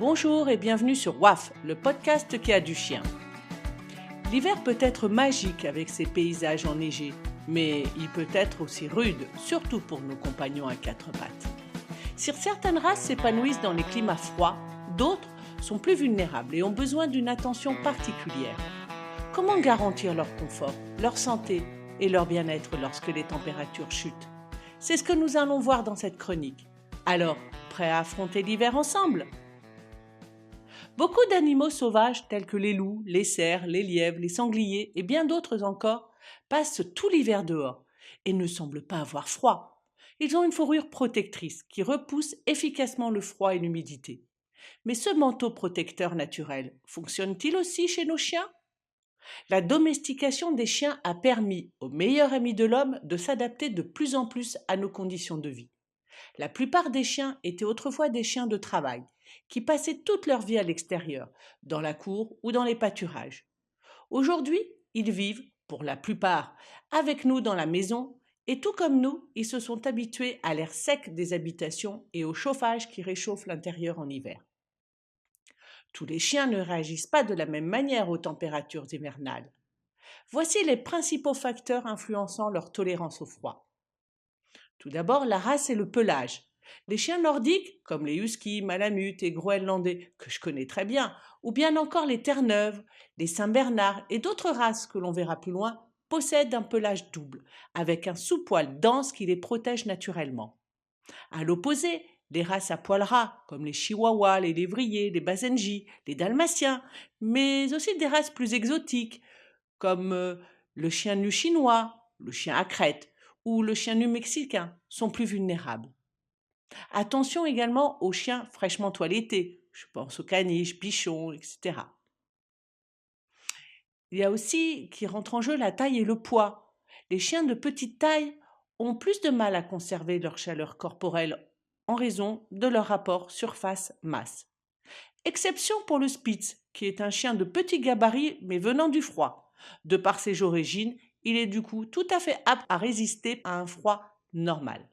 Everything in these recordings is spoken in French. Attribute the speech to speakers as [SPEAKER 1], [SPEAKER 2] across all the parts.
[SPEAKER 1] Bonjour et bienvenue sur WAF, le podcast qui a du chien. L'hiver peut être magique avec ses paysages enneigés, mais il peut être aussi rude, surtout pour nos compagnons à quatre pattes. Si certaines races s'épanouissent dans les climats froids, d'autres sont plus vulnérables et ont besoin d'une attention particulière. Comment garantir leur confort, leur santé et leur bien-être lorsque les températures chutent? C'est ce que nous allons voir dans cette chronique. Alors, prêts à affronter l'hiver ensemble? Beaucoup d'animaux sauvages tels que les loups, les cerfs, les lièvres, les sangliers et bien d'autres encore passent tout l'hiver dehors et ne semblent pas avoir froid. Ils ont une fourrure protectrice qui repousse efficacement le froid et l'humidité. Mais ce manteau protecteur naturel fonctionne-t-il aussi chez nos chiens? La domestication des chiens a permis aux meilleurs amis de l'homme de s'adapter de plus en plus à nos conditions de vie. La plupart des chiens étaient autrefois des chiens de travail, qui passaient toute leur vie à l'extérieur, dans la cour ou dans les pâturages. Aujourd'hui, ils vivent, pour la plupart, avec nous dans la maison, et tout comme nous, ils se sont habitués à l'air sec des habitations et au chauffage qui réchauffe l'intérieur en hiver. Tous les chiens ne réagissent pas de la même manière aux températures hivernales. Voici les principaux facteurs influençant leur tolérance au froid. Tout d'abord, la race et le pelage. Les chiens nordiques, comme les huskies, malamutes et groenlandais, que je connais très bien, ou bien encore les terre-neuves, les saint-bernard et d'autres races que l'on verra plus loin, possèdent un pelage double, avec un sous-poil dense qui les protège naturellement. À l'opposé, les races à poil ras, comme les chihuahuas, les lévriers, les basenjis, les dalmatiens, mais aussi des races plus exotiques, comme le chien nu chinois, le chien à crête, ou le chien nu mexicain, sont plus vulnérables. Attention également aux chiens fraîchement toilettés, je pense aux caniches, pichons, etc. Il y a aussi qui rentre en jeu la taille et le poids. Les chiens de petite taille ont plus de mal à conserver leur chaleur corporelle en raison de leur rapport surface-masse. Exception pour le Spitz, qui est un chien de petit gabarit mais venant du froid. De par ses origines, il est du coup tout à fait apte à résister à un froid normal.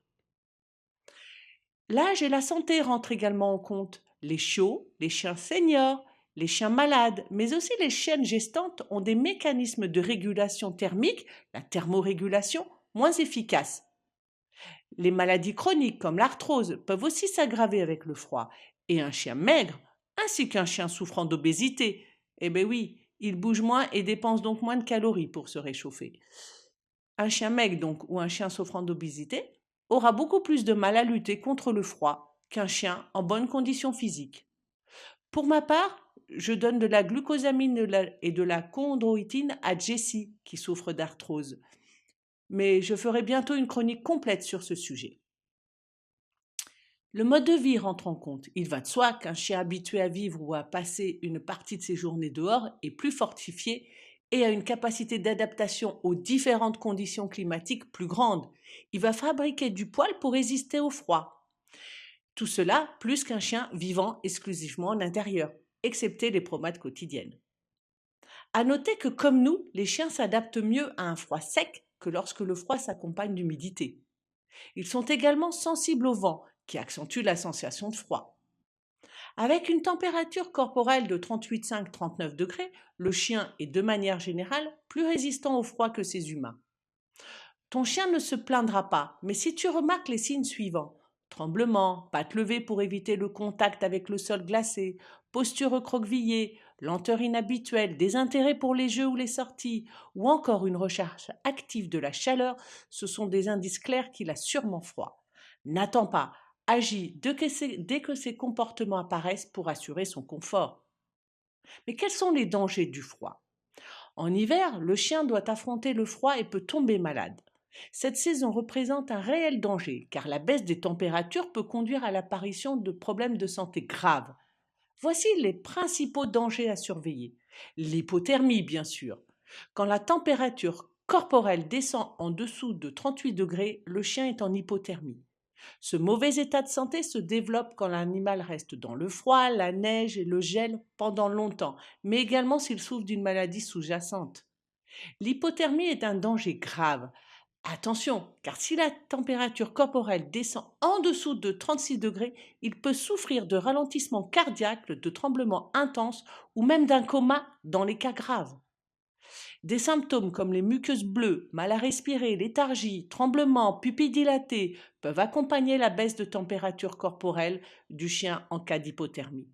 [SPEAKER 1] L'âge et la santé rentrent également en compte. Les chiots, les chiens seniors, les chiens malades, mais aussi les chiennes gestantes ont des mécanismes de régulation thermique, la thermorégulation, moins efficaces. Les maladies chroniques comme l'arthrose peuvent aussi s'aggraver avec le froid. Et un chien maigre, ainsi qu'un chien souffrant d'obésité, eh bien oui, il bouge moins et dépense donc moins de calories pour se réchauffer. Un chien maigre donc ou un chien souffrant d'obésité aura beaucoup plus de mal à lutter contre le froid qu'un chien en bonne condition physique. Pour ma part, je donne de la glucosamine et de la chondroïtine à Jessie qui souffre d'arthrose. Mais je ferai bientôt une chronique complète sur ce sujet. Le mode de vie rentre en compte. Il va de soi qu'un chien habitué à vivre ou à passer une partie de ses journées dehors est plus fortifié et a une capacité d'adaptation aux différentes conditions climatiques plus grande. Il va fabriquer du poil pour résister au froid. Tout cela plus qu'un chien vivant exclusivement en intérieur, excepté les promenades quotidiennes. À noter que comme nous, les chiens s'adaptent mieux à un froid sec que lorsque le froid s'accompagne d'humidité. Ils sont également sensibles au vent, qui accentue la sensation de froid. Avec une température corporelle de 38,5-39 degrés, le chien est de manière générale plus résistant au froid que ses humains. Ton chien ne se plaindra pas, mais si tu remarques les signes suivants, tremblement, pattes levées pour éviter le contact avec le sol glacé, posture recroquevillée, lenteur inhabituelle, désintérêt pour les jeux ou les sorties, ou encore une recherche active de la chaleur, ce sont des indices clairs qu'il a sûrement froid. N'attends pas, agis dès que ces comportements apparaissent pour assurer son confort. Mais quels sont les dangers du froid? En hiver, le chien doit affronter le froid et peut tomber malade. Cette saison représente un réel danger car la baisse des températures peut conduire à l'apparition de problèmes de santé graves. Voici les principaux dangers à surveiller. L'hypothermie, bien sûr. Quand la température corporelle descend en dessous de 38 degrés, le chien est en hypothermie. Ce mauvais état de santé se développe quand l'animal reste dans le froid, la neige et le gel pendant longtemps, mais également s'il souffre d'une maladie sous-jacente. L'hypothermie est un danger grave. Attention, car si la température corporelle descend en dessous de 36 degrés, il peut souffrir de ralentissements cardiaques, de tremblements intenses ou même d'un coma dans les cas graves. Des symptômes comme les muqueuses bleues, mal à respirer, léthargie, tremblements, pupilles dilatées peuvent accompagner la baisse de température corporelle du chien en cas d'hypothermie.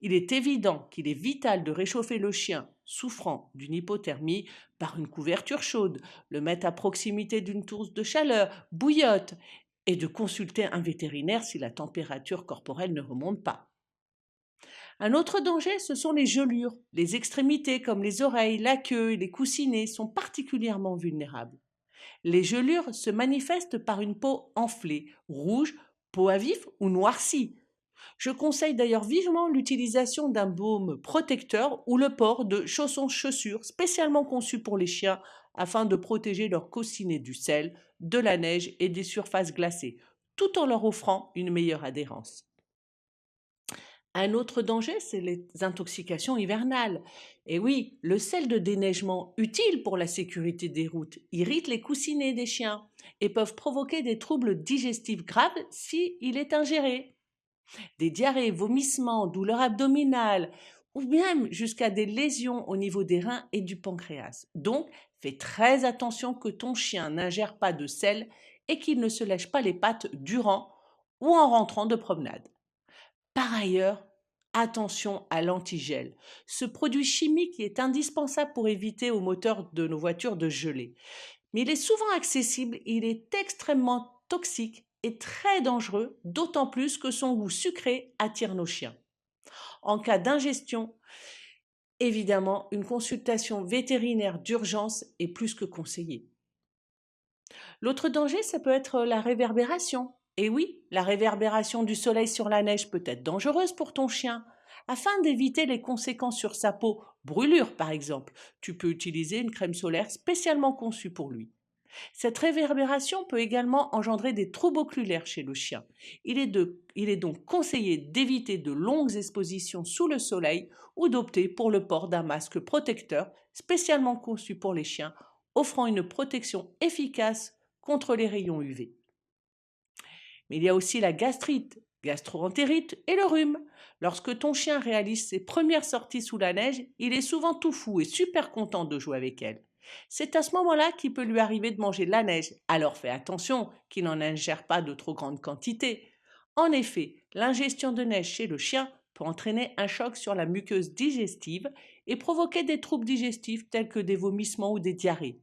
[SPEAKER 1] Il est évident qu'il est vital de réchauffer le chien souffrant d'une hypothermie par une couverture chaude, le mettre à proximité d'une source de chaleur, bouillotte, et de consulter un vétérinaire si la température corporelle ne remonte pas. Un autre danger, ce sont les gelures. Les extrémités comme les oreilles, la queue et les coussinets sont particulièrement vulnérables. Les gelures se manifestent par une peau enflée, rouge, peau à vif ou noircie. Je conseille d'ailleurs vivement l'utilisation d'un baume protecteur ou le port de chaussons-chaussures spécialement conçus pour les chiens afin de protéger leurs coussinets du sel, de la neige et des surfaces glacées, tout en leur offrant une meilleure adhérence. Un autre danger, c'est les intoxications hivernales. Et oui, le sel de déneigement, utile pour la sécurité des routes, irrite les coussinets des chiens et peuvent provoquer des troubles digestifs graves s'il est ingéré. Des diarrhées, vomissements, douleurs abdominales ou même jusqu'à des lésions au niveau des reins et du pancréas. Donc, fais très attention que ton chien n'ingère pas de sel et qu'il ne se lèche pas les pattes durant ou en rentrant de promenade. Par ailleurs, attention à l'antigel, ce produit chimique qui est indispensable pour éviter aux moteurs de nos voitures de geler. Mais il est souvent accessible, il est extrêmement toxique et très dangereux, d'autant plus que son goût sucré attire nos chiens. En cas d'ingestion, évidemment, une consultation vétérinaire d'urgence est plus que conseillée. L'autre danger, ça peut être la réverbération. Et oui, la réverbération du soleil sur la neige peut être dangereuse pour ton chien. Afin d'éviter les conséquences sur sa peau, brûlure par exemple, tu peux utiliser une crème solaire spécialement conçue pour lui. Cette réverbération peut également engendrer des troubles oculaires chez le chien. Il est donc conseillé d'éviter de longues expositions sous le soleil ou d'opter pour le port d'un masque protecteur spécialement conçu pour les chiens, offrant une protection efficace contre les rayons UV. Mais il y a aussi la gastrite, gastro-entérite et le rhume. Lorsque ton chien réalise ses premières sorties sous la neige, il est souvent tout fou et super content de jouer avec elle. C'est à ce moment-là qu'il peut lui arriver de manger de la neige, alors fais attention qu'il n'en ingère pas de trop grandes quantités. En effet, l'ingestion de neige chez le chien peut entraîner un choc sur la muqueuse digestive et provoquer des troubles digestifs tels que des vomissements ou des diarrhées.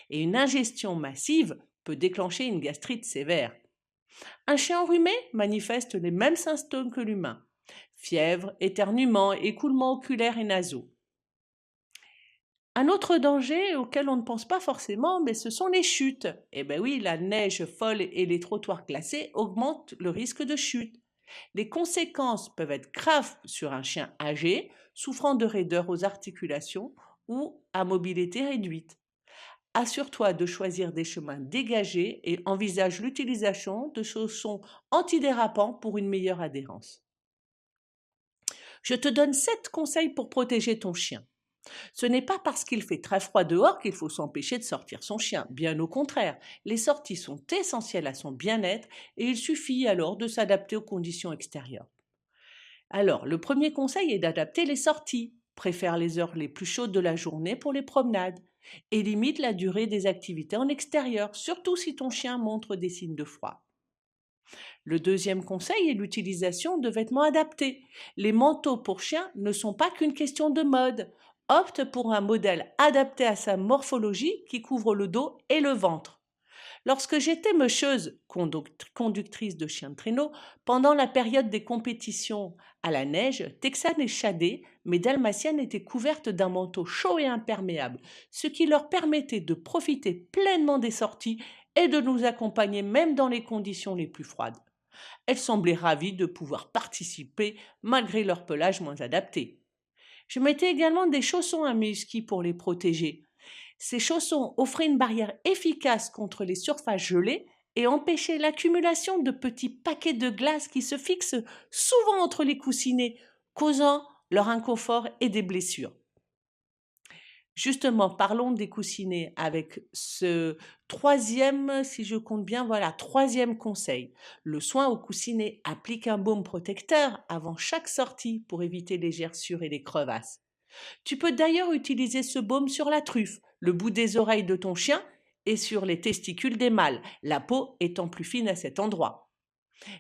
[SPEAKER 1] Et une ingestion massive peut déclencher une gastrite sévère. Un chien enrhumé manifeste les mêmes symptômes que l'humain. Fièvre, éternuement, écoulement oculaire et nasaux. Un autre danger auquel on ne pense pas forcément, mais ce sont les chutes. Eh bien oui, la neige folle et les trottoirs glacés augmentent le risque de chute. Les conséquences peuvent être graves sur un chien âgé, souffrant de raideur aux articulations ou à mobilité réduite. Assure-toi de choisir des chemins dégagés et envisage l'utilisation de chaussons antidérapants pour une meilleure adhérence. Je te donne 7 conseils pour protéger ton chien. Ce n'est pas parce qu'il fait très froid dehors qu'il faut s'empêcher de sortir son chien. Bien au contraire, les sorties sont essentielles à son bien-être et il suffit alors de s'adapter aux conditions extérieures. Alors, le premier conseil est d'adapter les sorties. Préfère les heures les plus chaudes de la journée pour les promenades et limite la durée des activités en extérieur, surtout si ton chien montre des signes de froid. Le deuxième conseil est l'utilisation de vêtements adaptés. Les manteaux pour chiens ne sont pas qu'une question de mode. Opte pour un modèle adapté à sa morphologie qui couvre le dos et le ventre. Lorsque j'étais meucheuse, conductrice de chien de traîneau, pendant la période des compétitions à la neige, texane et shadée, mes dalmatiennes étaient couvertes d'un manteau chaud et imperméable, ce qui leur permettait de profiter pleinement des sorties et de nous accompagner même dans les conditions les plus froides. Elles semblaient ravies de pouvoir participer malgré leur pelage moins adapté. Je mettais également des chaussons à mes huskies pour les protéger. Ces chaussons offraient une barrière efficace contre les surfaces gelées et empêchaient l'accumulation de petits paquets de glace qui se fixent souvent entre les coussinets, causant leur inconfort et des blessures. Justement, parlons des coussinets avec ce troisième, si je compte bien, voilà, troisième conseil. Le soin au coussinet applique un baume protecteur avant chaque sortie pour éviter les gerçures et les crevasses. Tu peux d'ailleurs utiliser ce baume sur la truffe, le bout des oreilles de ton chien et sur les testicules des mâles, la peau étant plus fine à cet endroit.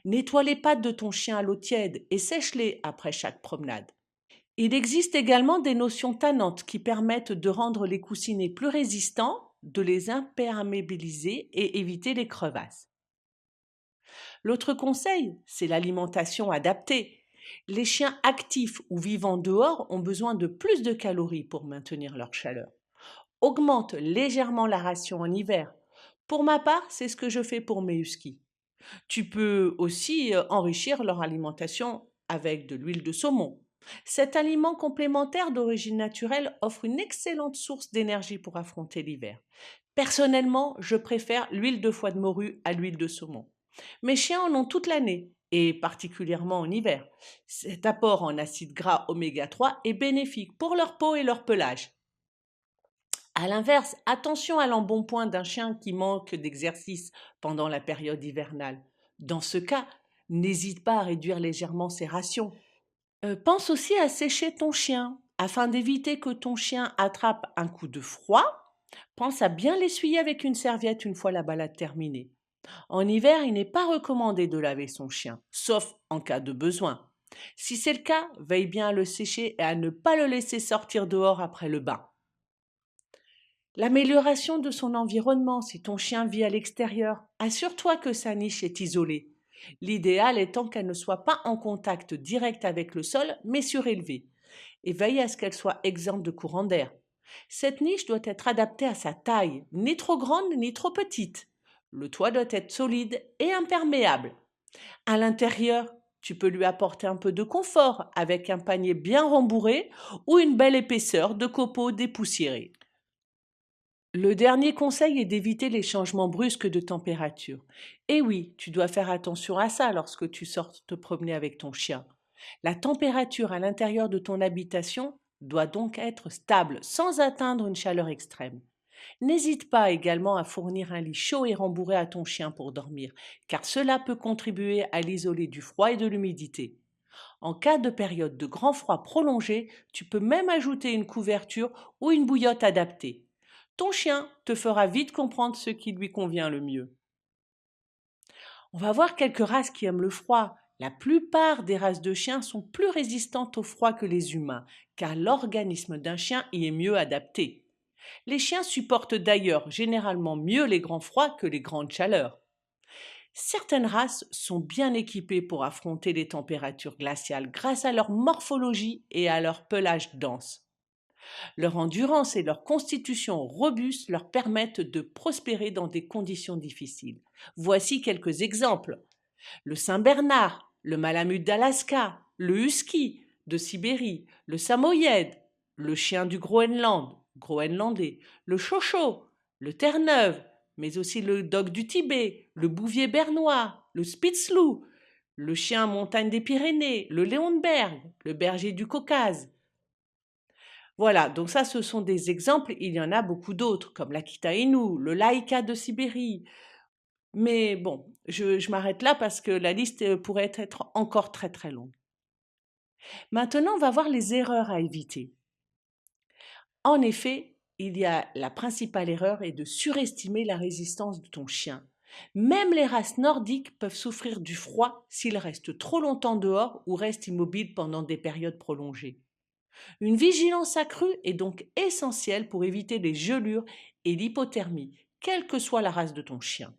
[SPEAKER 1] Nettoie les pattes de ton chien à l'eau tiède et sèche-les après chaque promenade. Il existe également des notions tannantes qui permettent de rendre les coussinets plus résistants, de les imperméabiliser et éviter les crevasses. L'autre conseil, c'est l'alimentation adaptée. Les chiens actifs ou vivant dehors ont besoin de plus de calories pour maintenir leur chaleur. Augmente légèrement la ration en hiver. Pour ma part, c'est ce que je fais pour mes huskies. Tu peux aussi enrichir leur alimentation avec de l'huile de saumon. Cet aliment complémentaire d'origine naturelle offre une excellente source d'énergie pour affronter l'hiver. Personnellement, je préfère l'huile de foie de morue à l'huile de saumon. Mes chiens en ont toute l'année, et particulièrement en hiver. Cet apport en acides gras oméga 3 est bénéfique pour leur peau et leur pelage. À l'inverse, attention à l'embonpoint d'un chien qui manque d'exercice pendant la période hivernale. Dans ce cas, n'hésite pas à réduire légèrement ses rations. Pense aussi à sécher ton chien. Afin d'éviter que ton chien attrape un coup de froid, pense à bien l'essuyer avec une serviette une fois la balade terminée. En hiver, il n'est pas recommandé de laver son chien, sauf en cas de besoin. Si c'est le cas, veille bien à le sécher et à ne pas le laisser sortir dehors après le bain. L'amélioration de son environnement si ton chien vit à l'extérieur. Assure-toi que sa niche est isolée. L'idéal étant qu'elle ne soit pas en contact direct avec le sol, mais surélevée. Et veille à ce qu'elle soit exempte de courant d'air. Cette niche doit être adaptée à sa taille, ni trop grande ni trop petite. Le toit doit être solide et imperméable. À l'intérieur, tu peux lui apporter un peu de confort avec un panier bien rembourré ou une belle épaisseur de copeaux dépoussiérés. Le dernier conseil est d'éviter les changements brusques de température. Et oui, tu dois faire attention à ça lorsque tu sors te promener avec ton chien. La température à l'intérieur de ton habitation doit donc être stable, sans atteindre une chaleur extrême. N'hésite pas également à fournir un lit chaud et rembourré à ton chien pour dormir, car cela peut contribuer à l'isoler du froid et de l'humidité. En cas de période de grand froid prolongé, tu peux même ajouter une couverture ou une bouillotte adaptée. Ton chien te fera vite comprendre ce qui lui convient le mieux. On va voir quelques races qui aiment le froid. La plupart des races de chiens sont plus résistantes au froid que les humains, car l'organisme d'un chien y est mieux adapté. Les chiens supportent d'ailleurs généralement mieux les grands froids que les grandes chaleurs. Certaines races sont bien équipées pour affronter les températures glaciales grâce à leur morphologie et à leur pelage dense. Leur endurance et leur constitution robuste leur permettent de prospérer dans des conditions difficiles. Voici quelques exemples. Le Saint-Bernard, le Malamute d'Alaska, le Husky de Sibérie, le Samoyède, le chien du Groenland, groenlandais, le Chocho, le Terre-Neuve, mais aussi le Dog du Tibet, le Bouvier bernois, le Spitzlou, le chien montagne des Pyrénées, le Léonberg, le berger du Caucase. Voilà, donc ça, ce sont des exemples. Il y en a beaucoup d'autres, comme l'Akita Inu, le Laïka de Sibérie. Mais bon, je m'arrête là parce que la liste pourrait être encore très très longue. Maintenant, on va voir les erreurs à éviter. En effet, il y a la principale erreur est de surestimer la résistance de ton chien. Même les races nordiques peuvent souffrir du froid s'ils restent trop longtemps dehors ou restent immobiles pendant des périodes prolongées. Une vigilance accrue est donc essentielle pour éviter les gelures et l'hypothermie, quelle que soit la race de ton chien.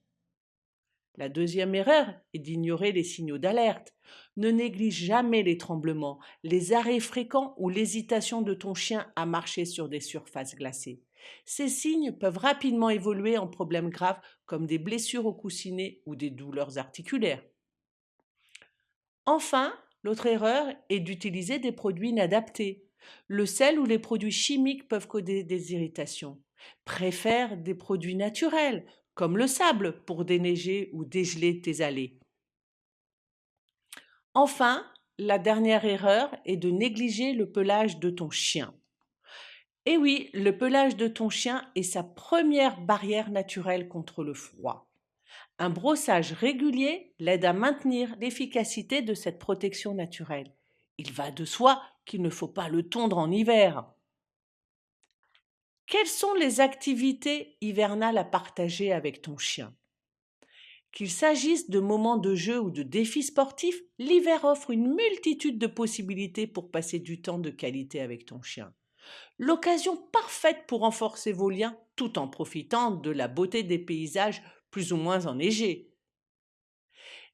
[SPEAKER 1] La deuxième erreur est d'ignorer les signaux d'alerte. Ne néglige jamais les tremblements, les arrêts fréquents ou l'hésitation de ton chien à marcher sur des surfaces glacées. Ces signes peuvent rapidement évoluer en problèmes graves comme des blessures au coussinet ou des douleurs articulaires. Enfin, l'autre erreur est d'utiliser des produits inadaptés. Le sel ou les produits chimiques peuvent causer des irritations. Préfère des produits naturels, comme le sable, pour déneiger ou dégeler tes allées. Enfin, la dernière erreur est de négliger le pelage de ton chien. Et oui, le pelage de ton chien est sa première barrière naturelle contre le froid. Un brossage régulier l'aide à maintenir l'efficacité de cette protection naturelle. Il va de soi qu'il ne faut pas le tondre en hiver. Quelles sont les activités hivernales à partager avec ton chien? Qu'il s'agisse de moments de jeu ou de défis sportifs, l'hiver offre une multitude de possibilités pour passer du temps de qualité avec ton chien. L'occasion parfaite pour renforcer vos liens tout en profitant de la beauté des paysages plus ou moins enneigés.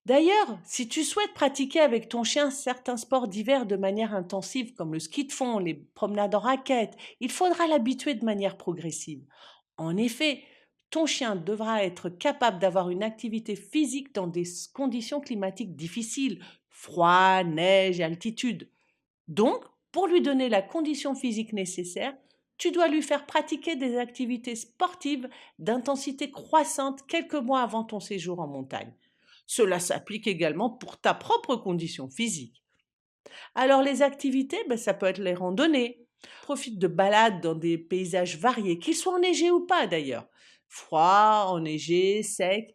[SPEAKER 1] D'ailleurs, si tu souhaites pratiquer avec ton chien certains sports d'hiver de manière intensive comme le ski de fond, les promenades en raquette, il faudra l'habituer de manière progressive. En effet, ton chien devra être capable d'avoir une activité physique dans des conditions climatiques difficiles, froid, neige, altitude. Donc, pour lui donner la condition physique nécessaire, tu dois lui faire pratiquer des activités sportives d'intensité croissante quelques mois avant ton séjour en montagne. Cela s'applique également pour ta propre condition physique. Alors les activités, ça peut être les randonnées. Profite de balades dans des paysages variés, qu'ils soient enneigés ou pas d'ailleurs. Froid, enneigé, sec.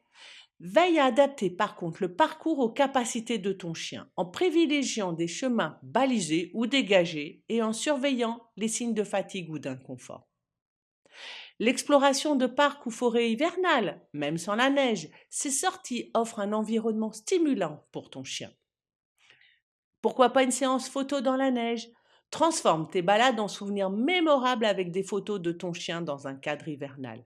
[SPEAKER 1] Veille à adapter par contre le parcours aux capacités de ton chien, en privilégiant des chemins balisés ou dégagés et en surveillant les signes de fatigue ou d'inconfort. L'exploration de parcs ou forêts hivernales, même sans la neige, ces sorties offrent un environnement stimulant pour ton chien. Pourquoi pas une séance photo dans la neige? Transforme tes balades en souvenirs mémorables avec des photos de ton chien dans un cadre hivernal.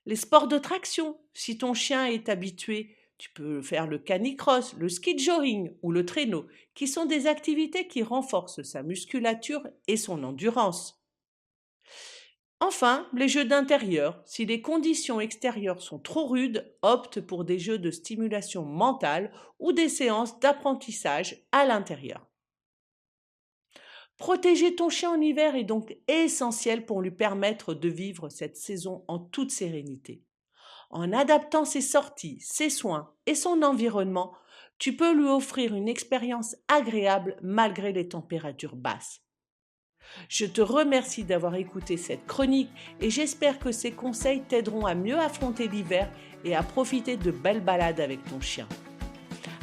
[SPEAKER 1] Les sports de traction, si ton chien est habitué, tu peux faire le canicross, le ski de jogging ou le traîneau, qui sont des activités qui renforcent sa musculature et son endurance. Enfin, les jeux d'intérieur. Si les conditions extérieures sont trop rudes, opte pour des jeux de stimulation mentale ou des séances d'apprentissage à l'intérieur. Protéger ton chien en hiver est donc essentiel pour lui permettre de vivre cette saison en toute sérénité. En adaptant ses sorties, ses soins et son environnement, tu peux lui offrir une expérience agréable malgré les températures basses. Je te remercie d'avoir écouté cette chronique et j'espère que ces conseils t'aideront à mieux affronter l'hiver et à profiter de belles balades avec ton chien.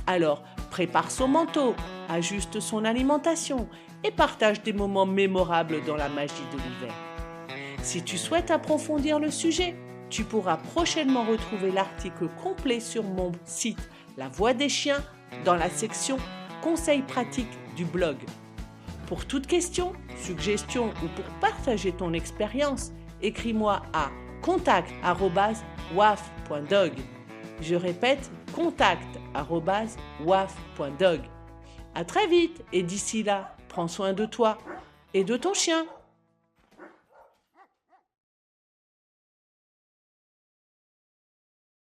[SPEAKER 1] Alors, prépare son manteau, ajuste son alimentation et partage des moments mémorables dans la magie de l'hiver. Si tu souhaites approfondir le sujet, tu pourras prochainement retrouver l'article complet sur mon site La Voix des Chiens dans la section Conseils pratiques du blog. Pour toute question, suggestion ou pour partager ton expérience, écris-moi à contact@waf.dog. Je répète, contact@waf.dog. À très vite et d'ici là, prends soin de toi et de ton chien.